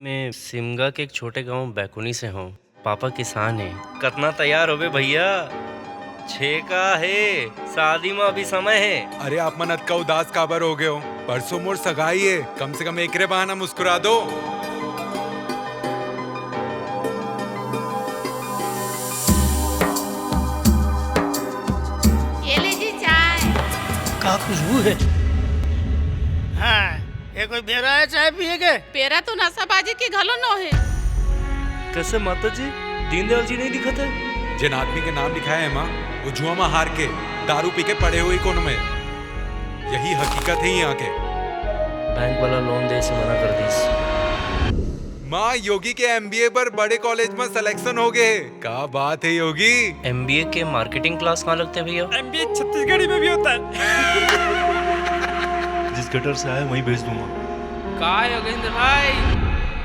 मैं सिमगा के एक छोटे गांव बैकुनी से हूँ। पापा किसान है। कितना तैयार हो बे भैया? छे का है, शादी में अभी समय है। अरे आप मन का उदास काबर हो गए हो? परसों मोर सगाई है, कम से कम एक रे बहाना मुस्कुरा दो। ये ले जी चाय। का खुशबू है। हाँ, ये कोई बेरा है चाय पिए के? पेरा तो नशाबाजी की घलो नो है। कैसे माता जी? दीनदयाल जी नहीं दिखत है? जिन आदमी के नाम लिखा है माँ, वो जुआ में हार के दारू पी के पड़े हुए कोन में। यही हकीकत है यहाँ के। बैंक वाला लोन दे से मना कर दी। माँ, योगी के एमबीए पर बड़े कॉलेज में सिलेक्शन हो गए। क्या बात है योगी। एमबीए के मार्केटिंग क्लास कहाँ लगते हैं भैया? एमबीए छत्तीसगढ़ी में भी होता है। जिस गटर से आया वहीं भेज दूंगा। का योगेंद्र भाई,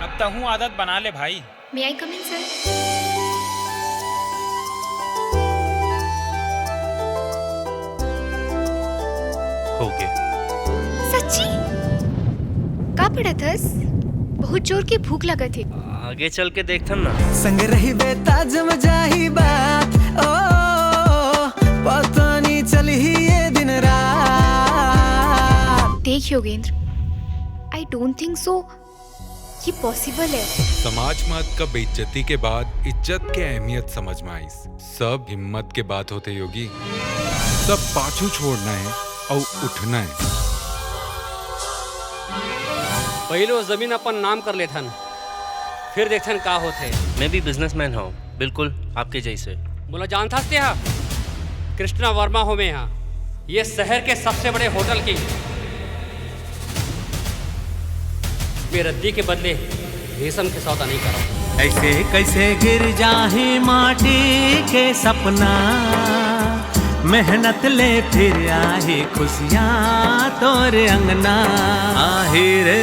अब तो हूँ आदत बना ले भाई। May I come in, sir? हो गए। सच्ची? का पड़ा थस? बहुत जोर की भूख लगा थी। आगे चल के देखथन ना। संग रही बेता जम जाही बात, ओ पता नहीं चली ये दिन रात। देख Yogendra, I don't think so. ये पॉसिबल है। समाज मत का बेइज्जती के बाद इज्जत के अहमियत समझ में आई। सब हिम्मत के बात होते योगी। सब पाछू छोड़ना है और उठना है। पहले जमीन अपन नाम कर लेथन, फिर देखथन का होते। मैं भी बिजनेसमैन हूँ, बिल्कुल आपके जैसे। बोला जानता थे यहाँ कृष्णा वर्मा हो में यहाँ ये शहर के सबसे बड़े होटल की बेरद्दी के बदले रेशम के सौदा नहीं करो। ऐसे कैसे गिर जाही माटी के सपना, मेहनत ले फिर आही खुशियाँ तोरे अंगना। आही रे